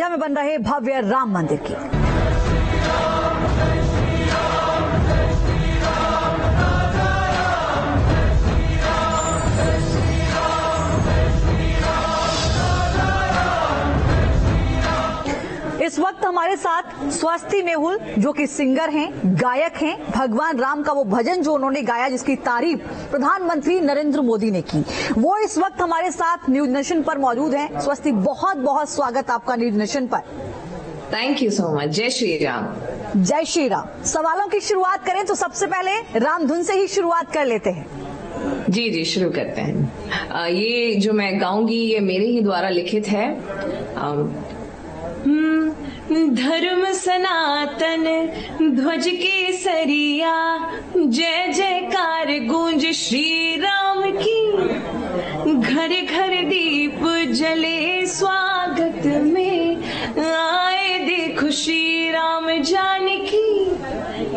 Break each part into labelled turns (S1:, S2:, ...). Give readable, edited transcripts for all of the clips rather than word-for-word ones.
S1: अयोध्या में बन रहे भव्य राम मंदिर की। इस वक्त हमारे साथ स्वस्ति मेहुल जो कि सिंगर हैं, गायक हैं। भगवान राम का वो भजन जो उन्होंने गाया जिसकी तारीफ प्रधानमंत्री नरेंद्र मोदी ने की, वो इस वक्त हमारे साथ न्यूज नेशन पर मौजूद हैं। स्वस्ति, बहुत बहुत स्वागत आपका न्यूज नेशन पर।
S2: Thank you so much. जय श्री राम।
S1: जय श्री राम। सवालों की शुरुआत करें तो सबसे पहले राम धुन से ही शुरुआत कर लेते हैं।
S2: जी शुरू करते हैं। ये जो मैं गाऊंगी ये मेरे ही द्वारा लिखित है। धर्म सनातन ध्वज केसरिया, जय जयकार गूंज श्री राम की। घर घर दीप जले स्वागत में, आए देखो श्री राम जानकी।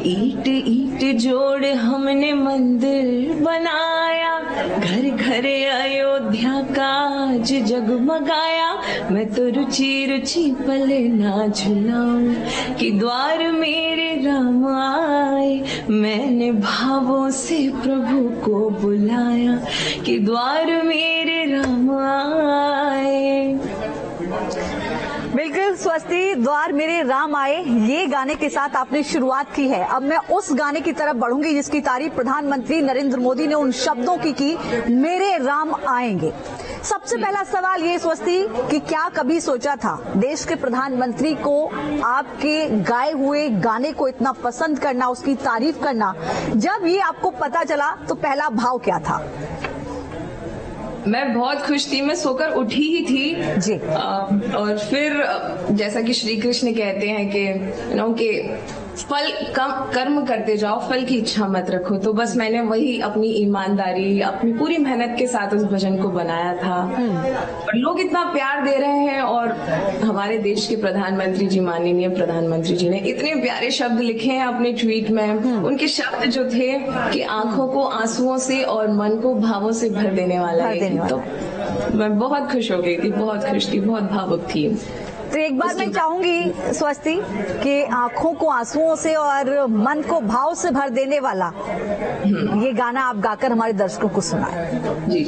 S2: ईट ईट जोड़ हमने मंदिर बनाया, घर घर अयोध्या का आज जगमगाया। मैं तो रुचि रुचि पले ना झुलाऊं कि द्वार मेरे राम आए। मैंने भावों से प्रभु को बुलाया कि द्वार मेरे राम आए।
S1: बिल्कुल स्वस्ति, द्वार मेरे राम आए, ये गाने के साथ आपने शुरुआत की है। अब मैं उस गाने की तरफ बढ़ूंगी जिसकी तारीफ प्रधानमंत्री नरेंद्र मोदी ने उन शब्दों की मेरे राम आएंगे। सबसे पहला सवाल ये स्वस्ति कि क्या कभी सोचा था देश के प्रधानमंत्री को आपके गाए हुए गाने को इतना पसंद करना, उसकी तारीफ करना? जब ये आपको पता चला तो पहला भाव क्या था?
S2: मैं बहुत खुश थी। मैं सोकर उठी ही थी
S1: जी।
S2: और फिर जैसा कि श्री कृष्ण कहते हैं कि फल कम कर्म करते जाओ, फल की इच्छा मत रखो। तो बस मैंने वही अपनी ईमानदारी, अपनी पूरी मेहनत के साथ उस भजन को बनाया था। और लोग इतना प्यार दे रहे हैं और हमारे देश के प्रधानमंत्री जी, माननीय प्रधानमंत्री जी ने इतने प्यारे शब्द लिखे हैं अपने ट्वीट में। उनके शब्द जो थे कि आंखों को आंसुओं से और मन को भावों से भर देने वाला है। तो मैं बहुत खुश हो गई थी, बहुत खुश थी, बहुत भावुक थी।
S1: तो एक बार मैं चाहूंगी स्वस्ति कि आंखों को आंसुओं से और मन को भाव से भर देने वाला ये गाना आप गाकर हमारे दर्शकों को सुनाएं।
S2: जी।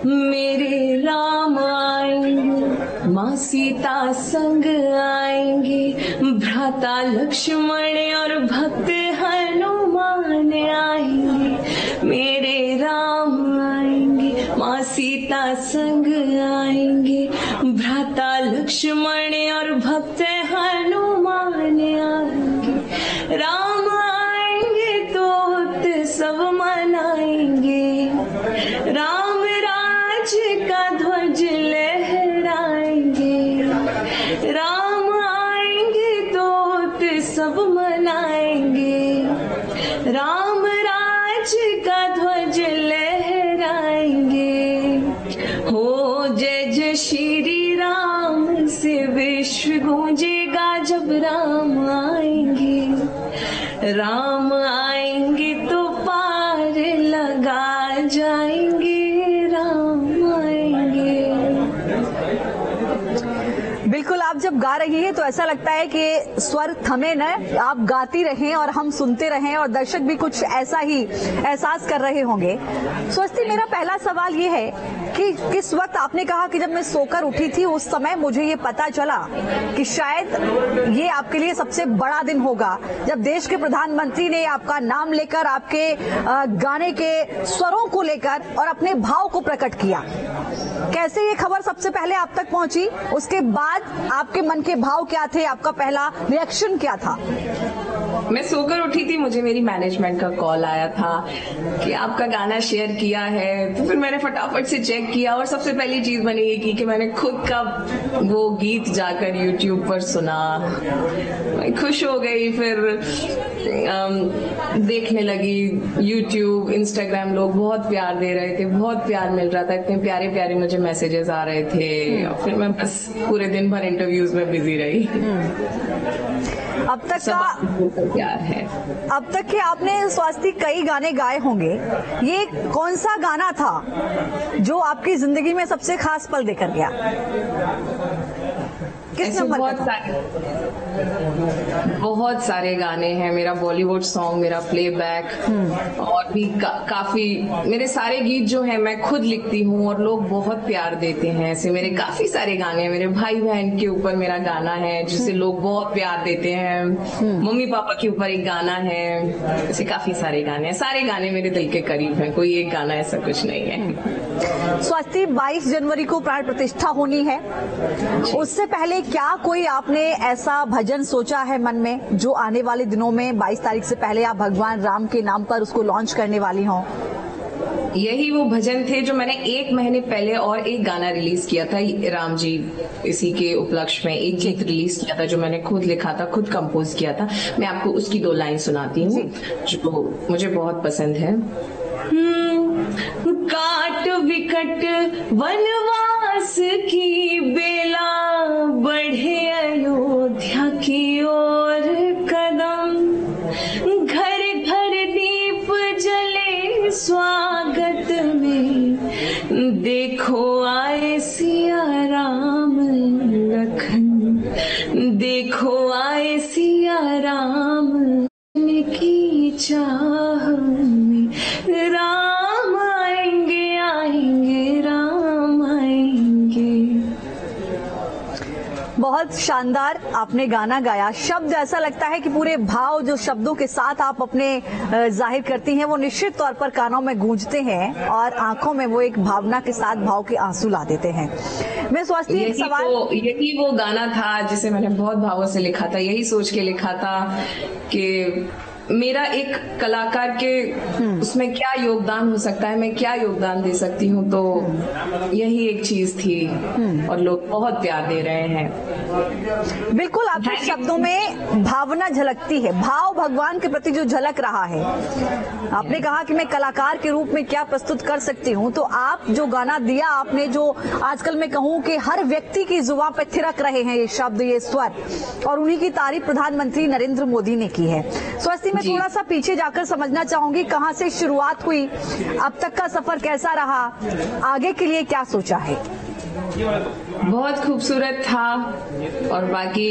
S2: मेरे राम आएंगे, माँ सीता संग आएंगे, भ्राता लक्ष्मण और भक्त हनुमान आएंगे। मेरे राम आएंगे, माँ सीता संग आएंगे, भ्राता लक्ष्मण और भक्त हनुमान आएंगे। राम आएंगे तो सब मनाएंगे, राम राज का ध्वज लहराएंगे। राम आएंगे तो सब मनाएंगे, राम राज का ध्वज लहराएंगे। हो जय जय श्री राम से विश्व गूंजेगा जब राम आएंगे। राम आएंगे तो पार लगा जाएंगे, राम आएंगे।
S1: बिल्कुल, आप जब गा रही है तो ऐसा लगता है कि स्वर थमे न, आप गाती रहें और हम सुनते रहें और दर्शक भी कुछ ऐसा ही एहसास कर रहे होंगे। स्वस्ति, मेरा पहला सवाल ये है कि किस वक्त आपने कहा कि जब मैं सोकर उठी थी उस समय मुझे ये पता चला कि शायद ये आपके लिए सबसे बड़ा दिन होगा जब देश के प्रधानमंत्री ने आपका नाम लेकर, आपके गाने के स्वरों को लेकर और अपने भाव को प्रकट किया। कैसे ये खबर सबसे पहले आप तक पहुंची? उसके बाद आपके मन के भाव क्या थे? आपका पहला रिएक्शन क्या था?
S2: मैं सोकर उठी थी, मुझे मेरी मैनेजमेंट का कॉल आया था कि आपका गाना शेयर किया है। तो फिर मैंने फटाफट से चेक किया और सबसे पहली चीज मैंने ये की कि मैंने खुद का वो गीत जाकर YouTube पर सुना। मैं खुश हो गई। फिर देखने लगी YouTube, Instagram, लोग बहुत प्यार दे रहे थे, बहुत प्यार मिल रहा था, इतने प्यारे प्यारे मुझे मैसेजेस आ रहे थे। और फिर मैं बस पूरे दिन भर इंटरव्यूज में बिजी रही।
S1: अब तक का
S2: प्यार है।
S1: अब तक के आपने स्वास्थ्य कई गाने गाए होंगे, ये कौन सा गाना था जो आपकी जिंदगी में सबसे खास पल देकर गया? किस नंबर
S2: बहुत सारे गाने हैं। मेरा बॉलीवुड सॉन्ग, मेरा प्लेबैक और भी काफी मेरे सारे गीत जो हैं मैं खुद लिखती हूँ और लोग बहुत प्यार देते हैं। ऐसे मेरे काफी सारे गाने हैं। मेरे भाई बहन के ऊपर मेरा गाना है जिसे लोग बहुत प्यार देते हैं। मम्मी पापा के ऊपर एक गाना है। ऐसे काफी सारे गाने हैं। सारे गाने मेरे दिल के करीब हैं। कोई एक गाना ऐसा कुछ नहीं है।
S1: स्वाति, 22 जनवरी को प्राण प्रतिष्ठा होनी है, उससे पहले क्या कोई आपने ऐसा भजन सोचा है मन में जो आने वाले दिनों में 22 तारीख से पहले आप भगवान राम के नाम पर उसको लॉन्च करने वाली हों?
S2: यही वो भजन थे जो मैंने 1 महीने पहले और एक गाना रिलीज किया था राम जी, इसी के उपलक्ष्य में एक गीत रिलीज किया था जो मैंने खुद लिखा था, खुद कंपोज किया था। मैं आपको उसकी 2 लाइन सुनाती हूँ जो मुझे बहुत पसंद है। काट विकट वनवास की बेला, बढ़े अयोध्या की ओर कदम, घर घर दीप जले स्वागत में, देखो आए सिया राम लखन, देखो आए सिया राम की चाह में, राम आएंगे आएंगे राम आएंगे।
S1: बहुत शानदार आपने गाना गाया। शब्द ऐसा लगता है कि पूरे भाव जो शब्दों के साथ आप अपने जाहिर करती हैं वो निश्चित तौर पर कानों में गूंजते हैं और आंखों में वो एक भावना के साथ भाव के आंसू ला देते हैं। मैं सोचती हूँ
S2: यही वो गाना था जिसे मैंने बहुत भावों से लिखा था। यही सोच के लिखा था कि मेरा एक कलाकार के उसमें क्या योगदान हो सकता है, मैं क्या योगदान दे सकती हूँ। तो यही एक चीज थी और लोग बहुत प्यार दे रहे हैं।
S1: बिल्कुल, आपके शब्दों में भावना झलकती है, भाव भगवान के प्रति जो झलक रहा है। आपने कहा कि मैं कलाकार के रूप में क्या प्रस्तुत कर सकती हूँ, तो आप जो गाना दिया आपने, जो आजकल मैं कहूँ कि हर व्यक्ति की जुबान पे थिरक रहे हैं ये शब्द, ये स्वर, और उन्हीं की तारीफ प्रधानमंत्री नरेंद्र मोदी ने की है। स्वस्ति, मैं थोड़ा सा पीछे जाकर समझना चाहूंगी कहाँ से शुरुआत हुई, अब तक का सफर कैसा रहा, आगे के लिए क्या सोचा है?
S2: बहुत खूबसूरत था और बाकी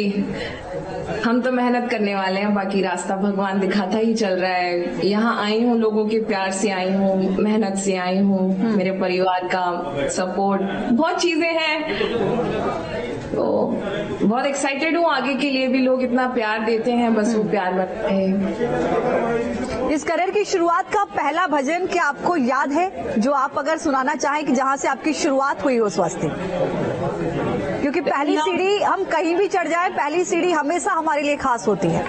S2: हम तो मेहनत करने वाले हैं, बाकी रास्ता भगवान दिखाता ही चल रहा है। यहाँ आई हूँ, लोगों के प्यार से आई हूँ, मेहनत से आई हूँ, मेरे परिवार का सपोर्ट, बहुत चीजें हैं। तो बहुत एक्साइटेड हूँ आगे के लिए भी। लोग इतना प्यार देते हैं, बस वो प्यार बनता है।
S1: इस करियर की शुरुआत का पहला भजन क्या आपको याद है जो आप अगर सुनाना चाहें कि जहाँ से आपकी शुरुआत हुई हो स्वस्ति? क्योंकि पहली सीढ़ी हम कहीं भी चढ़ जाए, पहली सीढ़ी हमेशा हमारे लिए खास होती है।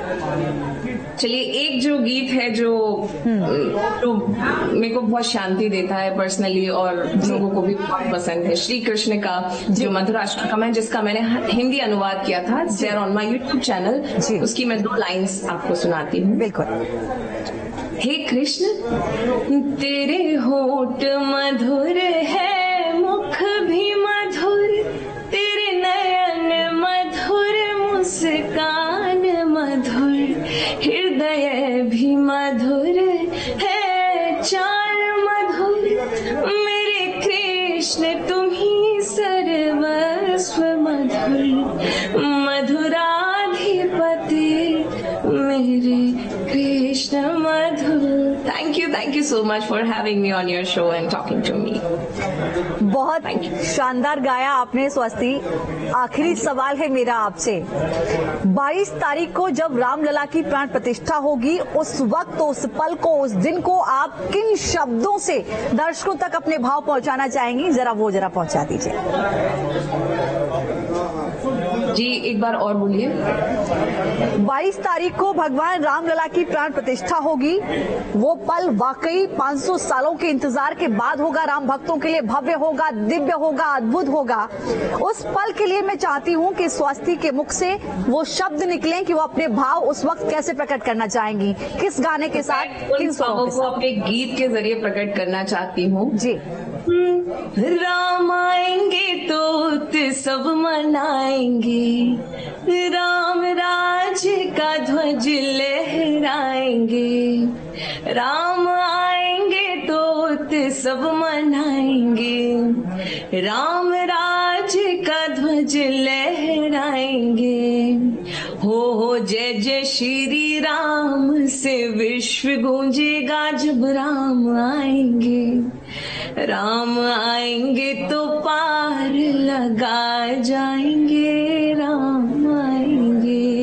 S2: चलिए, एक जो गीत है जो मेरे को बहुत शांति देता है पर्सनली और लोगों को भी बहुत पसंद है, श्री कृष्ण का जो मधुराष्टकम है, जिसका मैंने हिंदी अनुवाद किया था, there on my YouTube channel. उसकी मैं 2 लाइन्स आपको सुनाती हूँ।
S1: बिल्कुल।
S2: हे कृष्ण, तेरे होठ मधुर है, मुख भी मधुर, तेरे नयन मधुर, मुस्कान मधुर, हृदय भी मधुर है, चाल मधुर, मेरे कृष्ण तुम ही सर्वस्व मधुर, मधुराधिपति मेरे कृष्ण मधुर। Thank you so much for having me on your show and talking to me.
S1: बहुत शानदार गाया आपने स्वस्ति। आखिरी सवाल है मेरा आपसे, 22 तारीख को जब रामलला की प्राण प्रतिष्ठा होगी, उस वक्त, उस पल को, उस दिन को आप किन शब्दों से दर्शकों तक अपने भाव पहुंचाना चाहेंगी? जरा पहुंचा दीजिए।
S2: जी, एक बार और बोलिए।
S1: 22 तारीख को भगवान रामलला की प्राण प्रतिष्ठा होगी। वो पल वाकई 500 सालों के इंतजार के बाद होगा। राम भक्तों के लिए भव्य होगा, दिव्य होगा, अद्भुत होगा। उस पल के लिए मैं चाहती हूँ कि स्वस्ति के मुख से वो शब्द निकलें कि वो अपने भाव उस वक्त कैसे प्रकट करना चाहेंगी, किस गाने के साथ, किन भावों
S2: को अपने गीत के जरिए प्रकट करना चाहती हूँ।
S1: जी।
S2: राम आएंगे तो सब मनाएंगे, राम राज्य का ध्वज लहराएंगे, राम आएंगे तो सब मनाएंगे, राम राज का ध्वज लहराएंगे। हो जय जय श्री राम से विश्व गूंजेगा जब राम आएंगे। राम आएंगे तो पार लगा जाएंगे, राम आएंगे।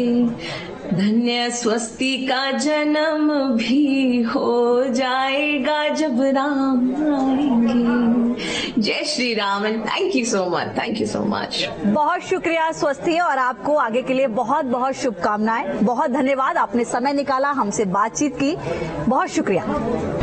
S2: धन्य स्वस्ति का जन्म भी हो जाएगा जब राम आएंगे। जय Shri Ram and thank you so much, thank you so much.
S1: बहुत शुक्रिया स्वस्ति, और आपको आगे के लिए बहुत बहुत शुभकामनाएं। बहुत धन्यवाद, आपने समय निकाला, हमसे बातचीत की, बहुत शुक्रिया।